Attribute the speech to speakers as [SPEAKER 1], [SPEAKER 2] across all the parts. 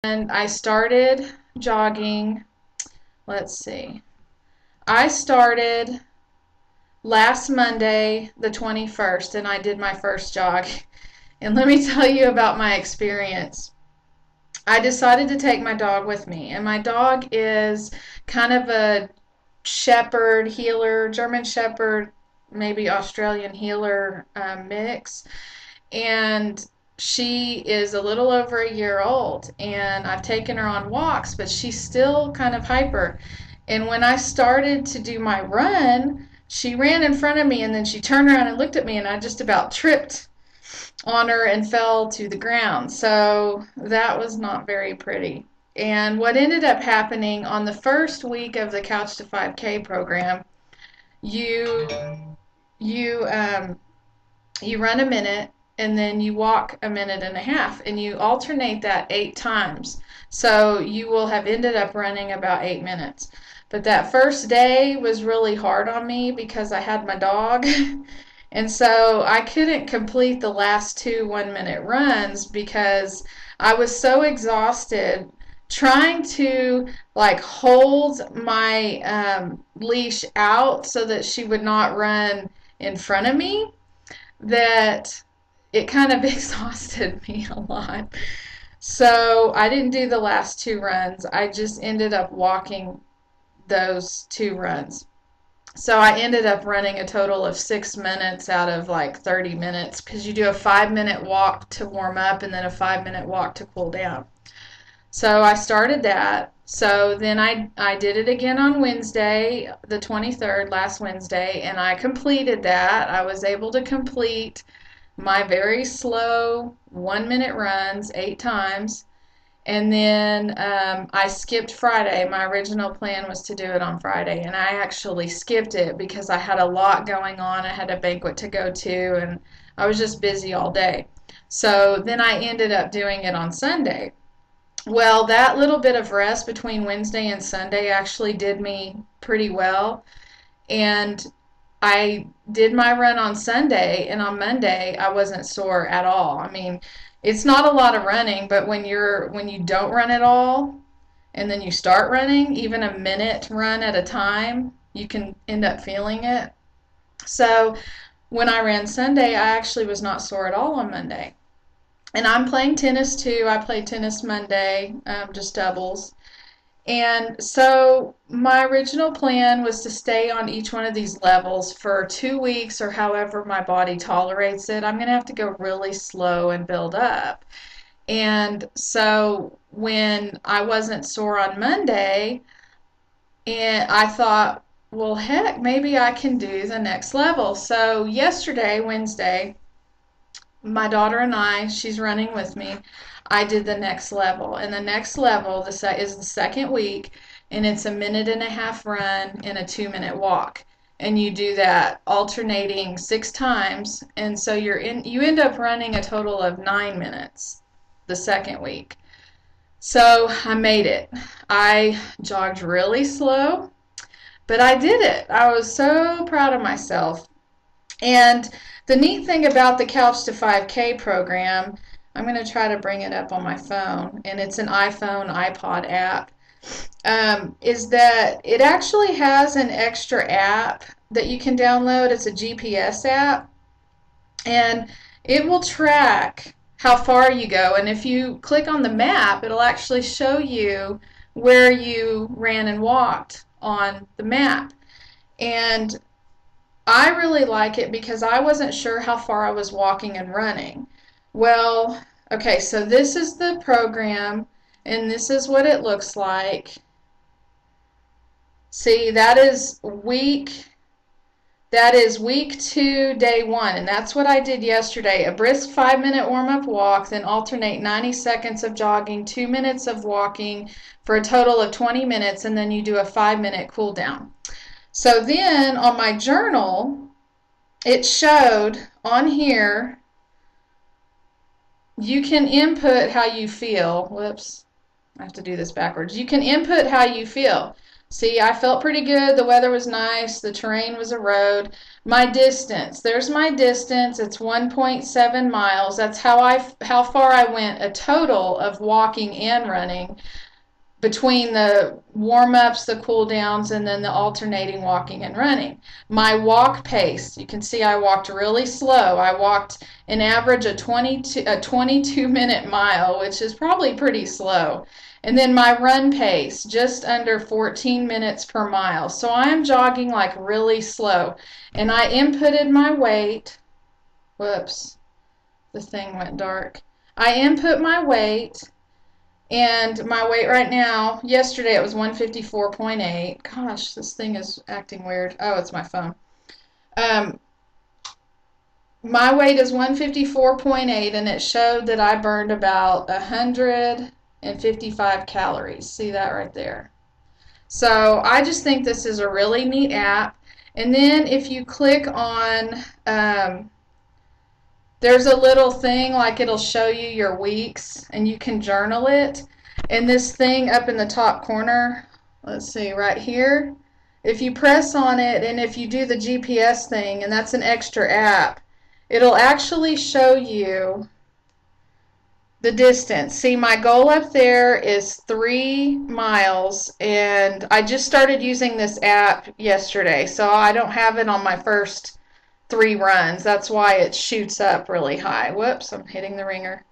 [SPEAKER 1] And I started jogging, let's see, I started last Monday, the 21st, and I did my first jog. And let me tell you about my experience. I decided to take my dog with me, and my dog is kind of a shepherd, healer, German shepherd, maybe Australian healer mix. And she is a little over a year old, and I've taken her on walks, but she's still kind of hyper. And when I started to do my run, she ran in front of me, and then she turned around and looked at me, and I just about tripped on her and fell to the ground. So that was not very pretty. And what ended up happening on the first week of the Couch to 5K program, you you you run a minute and then you walk a minute and a half, and you alternate that 8 times. So you will have ended up running about 8 minutes. But that first day was really hard on me because I had my dog. And so I couldn't complete the last two 1 minute runs because I was so exhausted trying to like hold my leash out so that she would not run in front of me, that it kind of exhausted me a lot. So I didn't do the last two runs. I just ended up walking those two runs. So I ended up running a total of 6 minutes out of like 30 minutes because you do a 5 minute walk to warm up and then a 5 minute walk to cool down. So I started that. So then I did it again on Wednesday, the 23rd, last Wednesday, and I completed that. I was able to complete my very slow 1 minute runs 8 times. And then I skipped Friday. My original plan was to do it on Friday, and I actually skipped it because I had a lot going on. I had a banquet to go to, and I was just busy all day. So then I ended up doing it on Sunday. Well, that little bit of rest between Wednesday and Sunday actually did me pretty well. And I did my run on Sunday, and on Monday I wasn't sore at all. I mean, it's not a lot of running, but when you don't run at all and then you start running, even a minute run at a time, you can end up feeling it. So when I ran Sunday, I actually was not sore at all on Monday. And I'm playing tennis too. I played tennis Monday, just doubles. And so my original plan was to stay on each one of these levels for 2 weeks or however my body tolerates it. I'm going to have to go really slow and build up. And so when I wasn't sore on Monday, and I thought, well, heck, maybe I can do the next level. So yesterday, Wednesday, my daughter and I, she's running with me, I did the next level. And the next level is the second week, and it's a minute and a half run and a 2 minute walk. And you do that alternating 6 times, and so you end up running a total of 9 minutes the second week. So I made it. I jogged really slow, but I did it. I was so proud of myself. And the neat thing about the Couch to 5K program, I'm going to try to bring it up on my phone, and it's an iPhone, iPod app, is that it actually has an extra app that you can download. It's a GPS app, and it will track how far you go. And if you click on the map, it'll actually show you where you ran and walked on the map. And I really like it because I wasn't sure how far I was walking and running. Well, okay, so this is the program, and this is what it looks like. See, that is week 2, day 1, and that's what I did yesterday. A brisk 5 minute warm-up walk, then alternate 90 seconds of jogging, 2 minutes of walking for a total of 20 minutes, and then you do a 5 minute cool down. So then on my journal, it showed on here, you can input how you feel. Whoops, I have to do this backwards. You can input how you feel. See, I felt pretty good. The weather was nice. The terrain was a road. My distance. There's my distance. It's 1.7 miles. That's how far I went, a total of walking and running between the warm-ups, the cool-downs, and then the alternating walking and running. My walk pace, you can see I walked really slow. I walked an average of 22-minute mile, which is probably pretty slow. And then my run pace, just under 14 minutes per mile. So I am jogging like really slow. And I inputted my weight. Whoops, the thing went dark. I input my weight, and my weight right now, yesterday it was 154.8. Gosh, this thing is acting weird. Oh, it's my phone. Um, my weight is 154.8, and it showed that I burned about 155 calories. See that right there? So I just think this is a really neat app. And then if you click on, there's a little thing like it'll show you your weeks, and you can journal it. And this thing up in the top corner, let's see, right here, if you press on it and if you do the GPS thing, and that's an extra app, it'll actually show you the distance. See, my goal up there is 3 miles, and I just started using this app yesterday, so I don't have it on my first 3 runs. That's why it shoots up really high. Whoops, I'm hitting the ringer.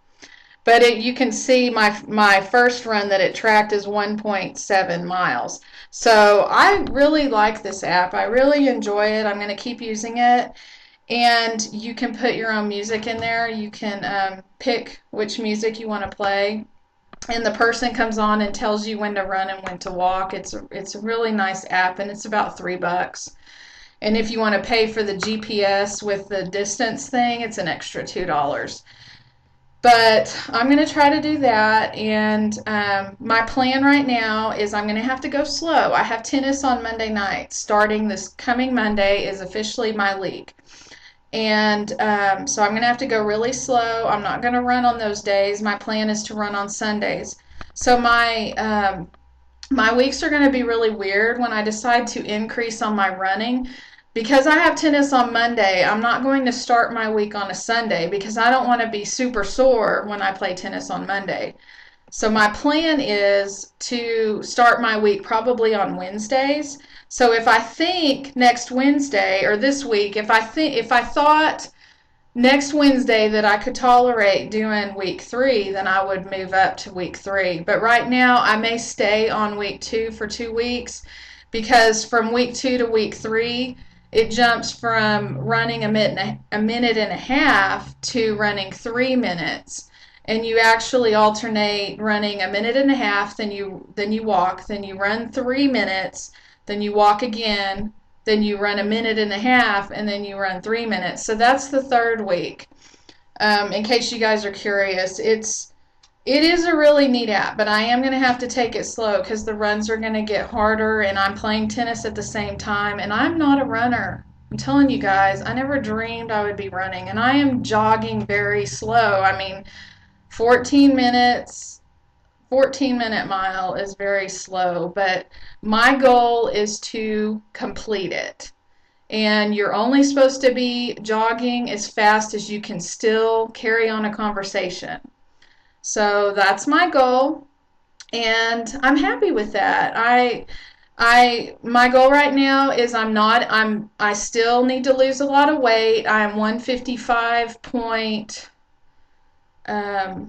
[SPEAKER 1] But you can see my first run that it tracked is 1.7 miles. So I really like this app. I really enjoy it. I'm going to keep using it. And you can put your own music in there. You can pick which music you want to play. And the person comes on and tells you when to run and when to walk. It's a really nice app, and it's about $3. And if you want to pay for the GPS with the distance thing, it's an extra $2. But I'm going to try to do that, and my plan right now is I'm going to have to go slow. I have tennis on Monday night. Starting this coming Monday is officially my league. And so I'm going to have to go really slow. I'm not going to run on those days. My plan is to run on Sundays. So my weeks are going to be really weird when I decide to increase on my running. Because I have tennis on Monday, I'm not going to start my week on a Sunday because I don't want to be super sore when I play tennis on Monday. So my plan is to start my week probably on Wednesdays. So if I think next Wednesday or this week, if I thought next Wednesday that I could tolerate doing week 3, then I would move up to week 3. But right now I may stay on week 2 for 2 weeks, because from week 2 to week 3, it jumps from running a minute and a half to running 3 minutes. And you actually alternate running a minute and a half, then you walk, then you run 3 minutes, then you walk again, then you run a minute and a half, and then you run 3 minutes. So that's the 3rd week. In case you guys are curious, it is a really neat app, but I am going to have to take it slow because the runs are going to get harder, and I'm playing tennis at the same time, and I'm not a runner. I'm telling you guys, I never dreamed I would be running, and I am jogging very slow. I mean, 14-minute mile is very slow, but my goal is to complete it. And you're only supposed to be jogging as fast as you can still carry on a conversation. So that's my goal, and I'm happy with that. My goal right now is I still need to lose a lot of weight. I'm 155 point, let's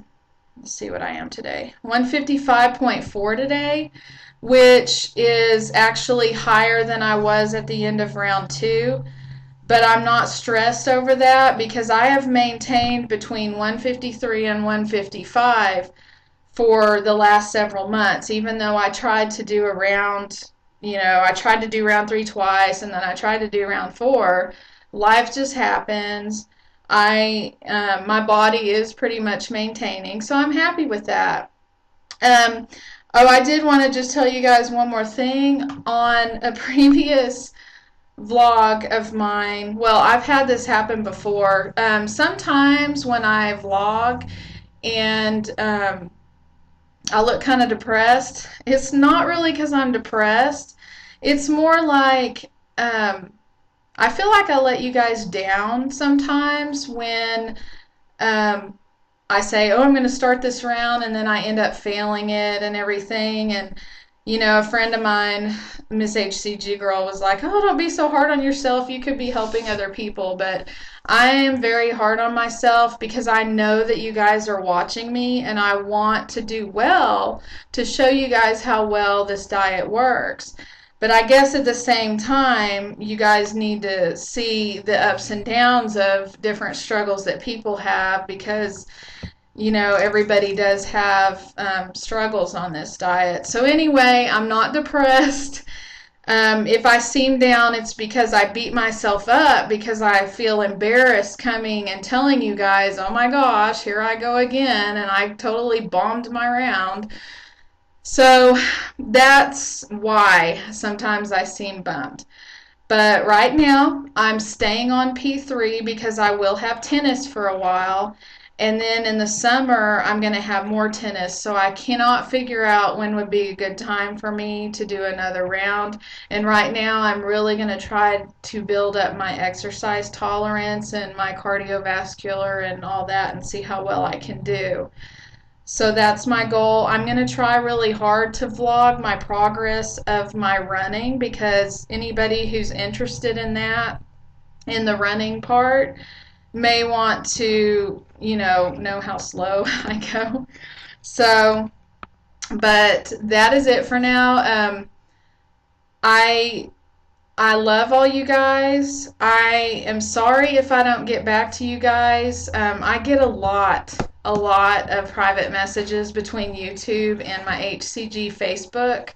[SPEAKER 1] see what I am today. 155.4 today, which is actually higher than I was at the end of round 2. But I'm not stressed over that because I have maintained between 153 and 155 for the last several months, even though I tried to do I tried to do round 3 twice, and then I tried to do round 4. Life just happens. My body is pretty much maintaining, so I'm happy with that. I did want to just tell you guys one more thing. On a previous vlog of mine, well, I've had this happen before. Sometimes when I vlog and I look kind of depressed, it's not really because I'm depressed. It's more like I feel like I let you guys down sometimes when um, I say, oh, I'm going to start this round, and then I end up failing it and everything. And, a friend of mine, Miss HCG girl, was like, oh, don't be so hard on yourself. You could be helping other people. But I am very hard on myself because I know that you guys are watching me, and I want to do well to show you guys how well this diet works. But I guess at the same time, you guys need to see the ups and downs of different struggles that people have because everybody does have struggles on this diet. So anyway, I'm not depressed. If I seem down, it's because I beat myself up because I feel embarrassed coming and telling you guys, oh my gosh, here I go again, and I totally bombed my round. So that's why sometimes I seem bummed. But right now, I'm staying on P3 because I will have tennis for a while. And then in the summer, I'm going to have more tennis. So I cannot figure out when would be a good time for me to do another round. And right now, I'm really going to try to build up my exercise tolerance and my cardiovascular and all that and see how well I can do. So that's my goal. I'm going to try really hard to vlog my progress of my running because anybody who's interested in that, in the running part, may want to, know how slow I go. So, but that is it for now. I I love all you guys. I am sorry if I don't get back to you guys. I get a lot of private messages between YouTube and my HCG Facebook.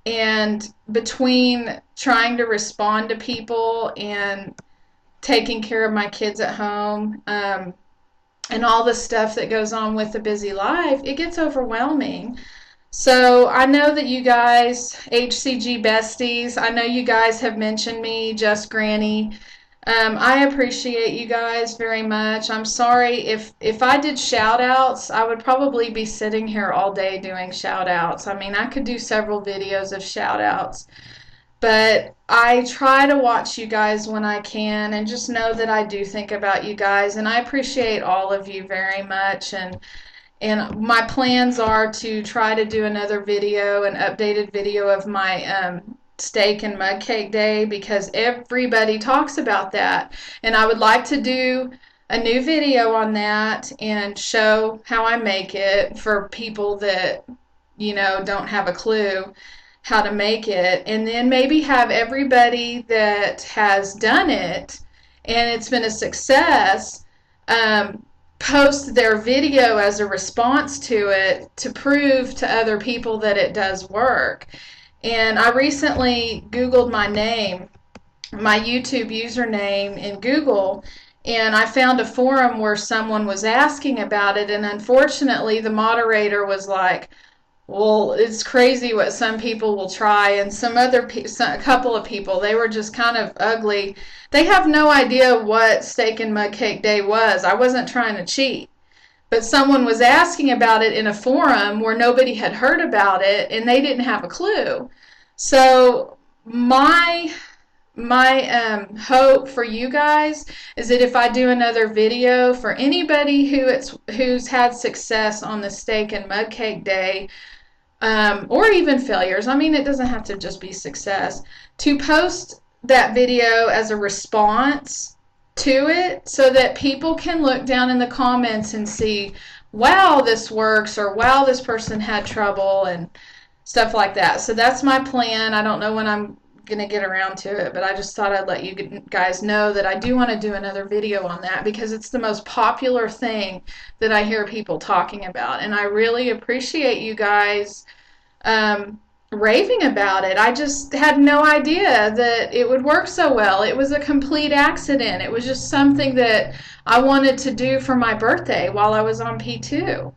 [SPEAKER 1] And between trying to respond to people and taking care of my kids at home, and all the stuff that goes on with a busy life, it gets overwhelming. So I know that you guys, HCG besties, I know you guys have mentioned me, Just Granny. I appreciate you guys very much. I'm sorry if I did shout outs, I would probably be sitting here all day doing shout outs. I mean, I could do several videos of shout outs, but I try to watch you guys when I can and just know that I do think about you guys, and I appreciate all of you very much. And my plans are to try to do another video, an updated video of my steak and mud cake day because everybody talks about that. And I would like to do a new video on that and show how I make it for people that, don't have a clue how to make it. And then maybe have everybody that has done it and it's been a success post their video as a response to it to prove to other people that it does work. And I recently Googled my name, my YouTube username in Google, and I found a forum where someone was asking about it, and unfortunately the moderator was like, well, it's crazy what some people will try, and a couple of people, they were just kind of ugly. They have no idea what steak and mud cake day was. I wasn't trying to cheat, but someone was asking about it in a forum where nobody had heard about it, and they didn't have a clue. So my hope for you guys is that if I do another video for anybody who's had success on the steak and mud cake day, or even failures. I mean, it doesn't have to just be success. To post that video as a response to it so that people can look down in the comments and see, wow, this works, or wow, this person had trouble, and stuff like that. So that's my plan. I don't know when I'm going to get around to it, but I just thought I'd let you guys know that I do want to do another video on that because it's the most popular thing that I hear people talking about, and I really appreciate you guys raving about it. I just had no idea that it would work so well. It was a complete accident. It was just something that I wanted to do for my birthday while I was on P2.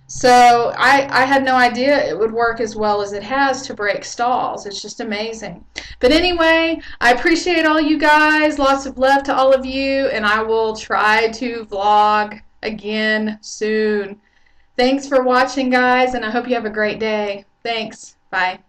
[SPEAKER 1] So I had no idea it would work as well as it has to break stalls. It's just amazing. But anyway, I appreciate all you guys. Lots of love to all of you, and I will try to vlog again soon. Thanks for watching, guys, and I hope you have a great day. Thanks. Bye.